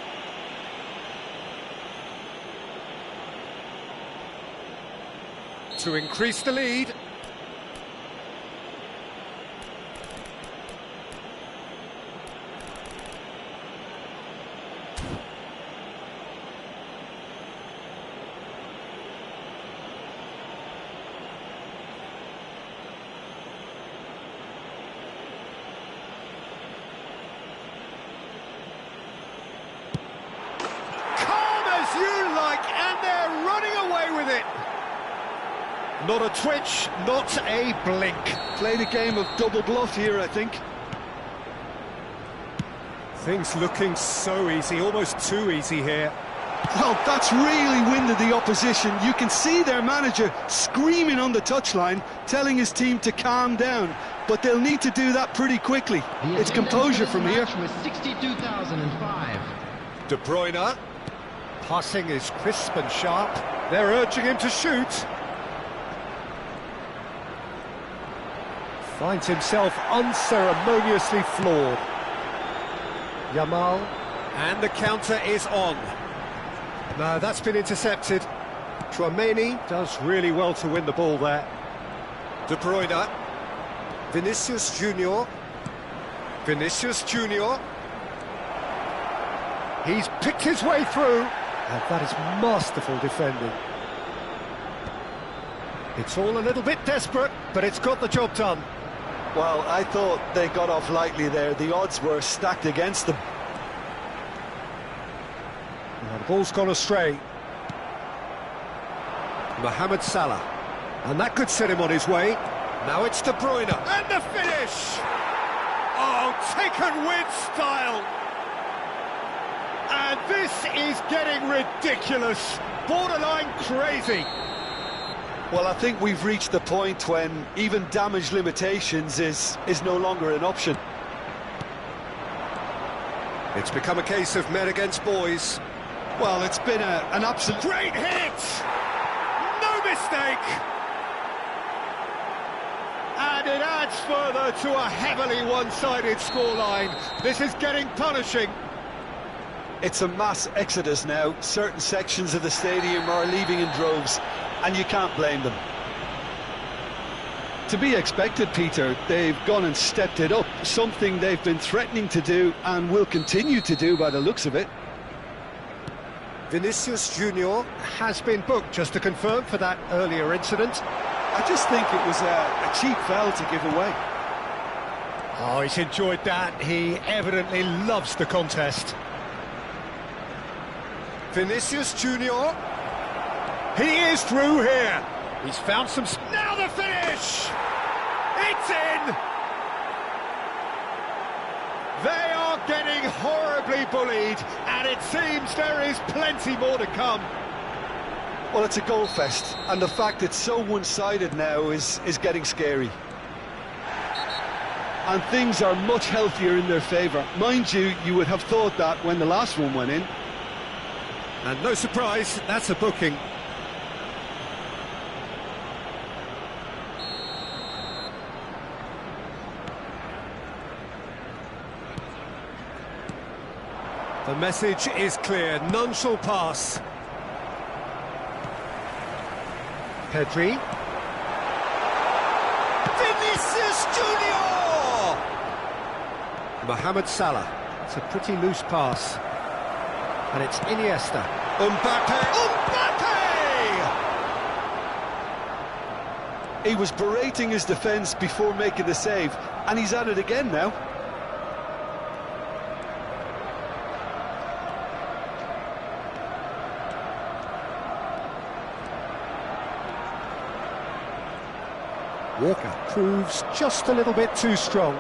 To increase the lead. And they're running away with it. Not a twitch, not a blink. Played a game of double bluff here, I think. Things looking so easy, almost too easy here. Well, that's really winded the opposition. You can see their manager screaming on the touchline, telling his team to calm down. But they'll need to do that pretty quickly. It's composure from here. Was 62,005. De Bruyne. Passing is crisp and sharp. They're urging him to shoot. Finds himself unceremoniously floored. Yamal. And the counter is on. No, that's been intercepted. Tchouaméni does really well to win the ball there. De Bruyne. Vinicius Junior. Vinicius Junior. He's picked his way through. And that is masterful defending. It's all a little bit desperate, but it's got the job done. Well, I thought they got off lightly there. The odds were stacked against them. Now the ball's gone astray. Mohamed Salah. And that could set him on his way. Now it's De Bruyne. And the finish! Oh, taken with style. And this is getting ridiculous. Borderline crazy. Well, I think we've reached the point when even damage limitations is no longer an option. It's become a case of men against boys. Well, it's been an absolute... Great hit! No mistake! And it adds further to a heavily one-sided scoreline. This is getting punishing. It's a mass exodus now. Certain sections of the stadium are leaving in droves, and you can't blame them. To be expected, Peter. They've gone and stepped it up, something they've been threatening to do and will continue to do by the looks of it. Vinicius Junior has been booked, just to confirm, for that earlier incident. I just think it was a cheap foul to give away. Oh, he's enjoyed that. He evidently loves the contest. Vinicius Junior. He is through here. He's found some... Now the finish! It's in! They are getting horribly bullied, and it seems there is plenty more to come. Well, it's a goal fest, and the fact it's so one-sided now is getting scary. And things are much healthier in their favour. Mind you, you would have thought that when the last one went in. And no surprise, that's a booking. The message is clear, none shall pass. Pedri. Vinicius Junior! Mohamed Salah. It's a pretty loose pass. And it's Iniesta. Mbappe! Mbappe! He was berating his defence before making the save, and he's at it again now. Walker proves just a little bit too strong.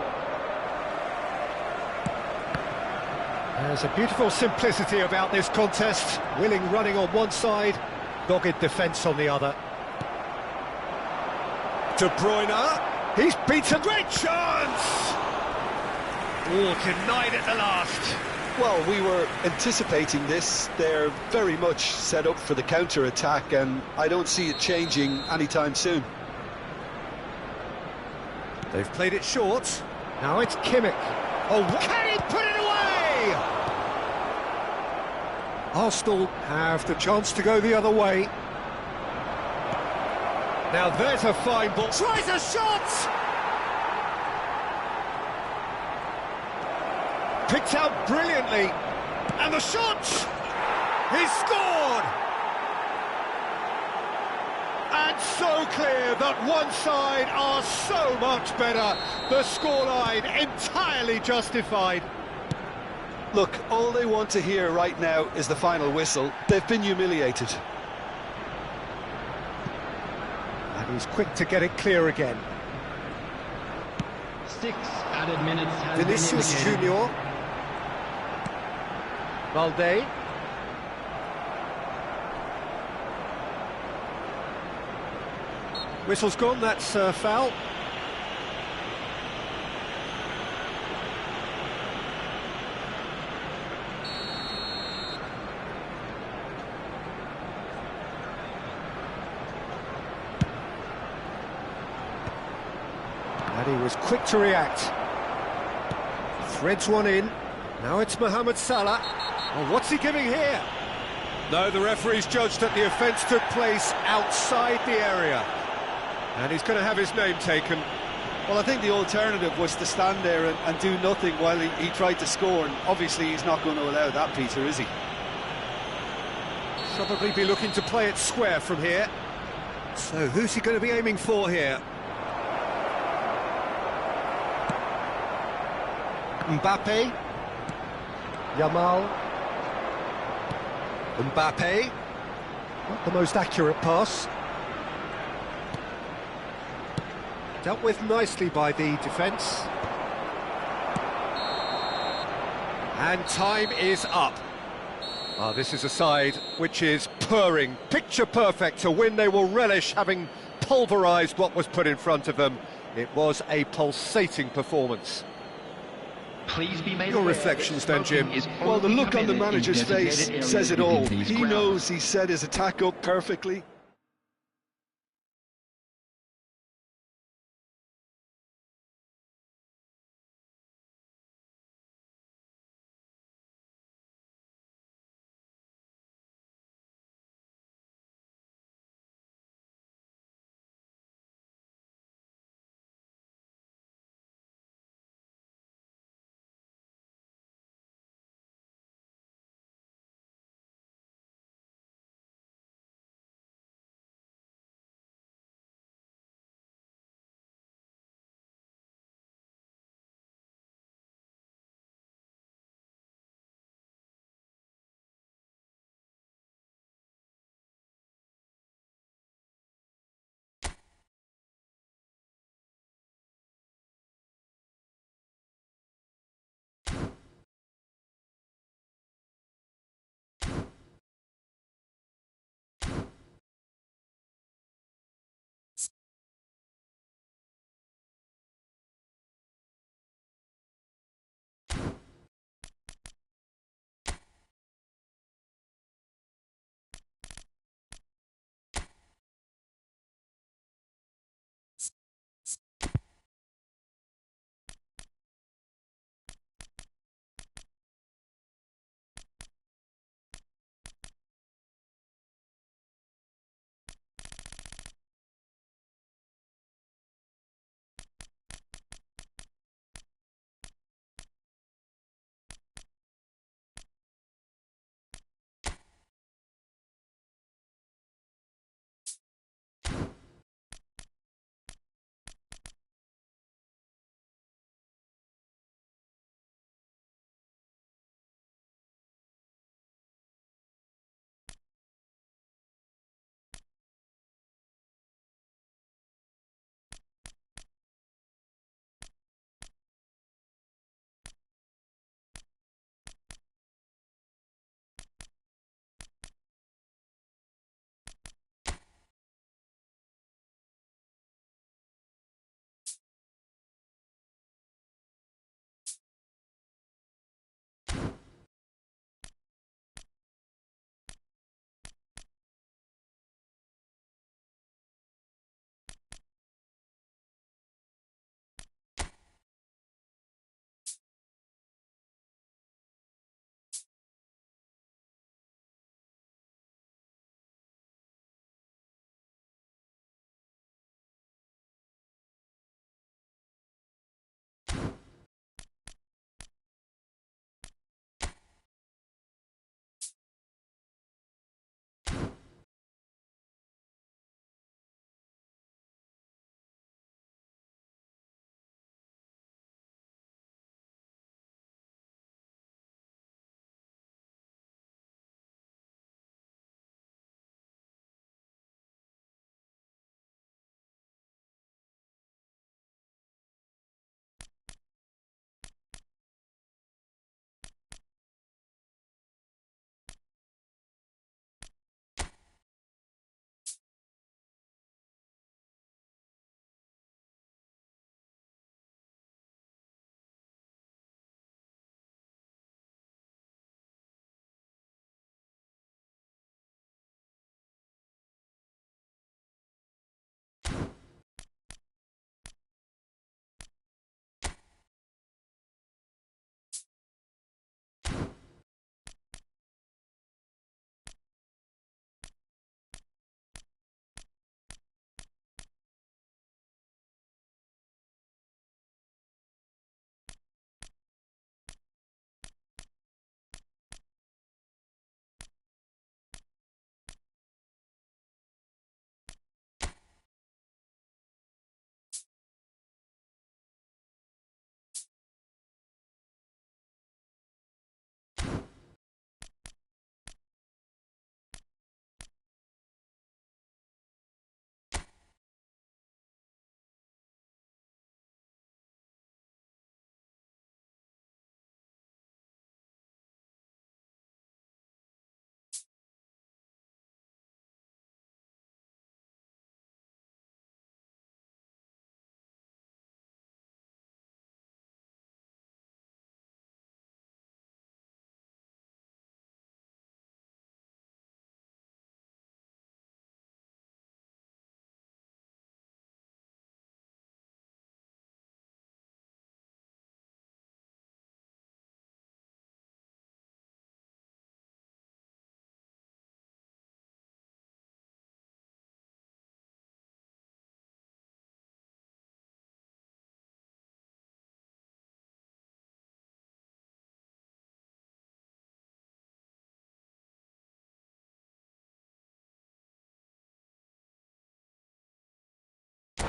There's a beautiful simplicity about this contest. Willing running on one side, dogged defence on the other. De Bruyne, he's beaten. Great chance! Oh, denied at the last. Well, we were anticipating this. They're very much set up for the counter-attack, and I don't see it changing anytime soon. They've played it short. Now it's Kimmich. Oh, can he put it away? Arsenal have the chance to go the other way. Now there's a fine ball. Tries a shot! Picked out brilliantly. And the shot! He's scored! And so clear that one side are so much better. The scoreline entirely justified. Look, all they want to hear right now is the final whistle. They've been humiliated. And he's quick to get it clear again. 6 added minutes has Vinicius been indicated. Junior. Valde. Whistle's gone, that's foul. And he was quick to react. Threads one in. Now it's Mohamed Salah. Oh, what's he giving here? No, the referee's judged that the offence took place outside the area. And he's going to have his name taken. Well, I think the alternative was to stand there and do nothing while he tried to score, and obviously he's not going to allow that, Peter, is he? Probably be looking to play it square from here. So who's he going to be aiming for here? Mbappe. Yamal. Mbappe. Not the most accurate pass. Dealt with nicely by the defence. And time is up. This is a side which is purring, picture perfect to win. They will relish having pulverised what was put in front of them. It was a pulsating performance. Please be made Your aware reflections then, Jim? Well, the look on the manager's face says it all. within these He grounds. knows he set his attack up perfectly.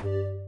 Rtd1.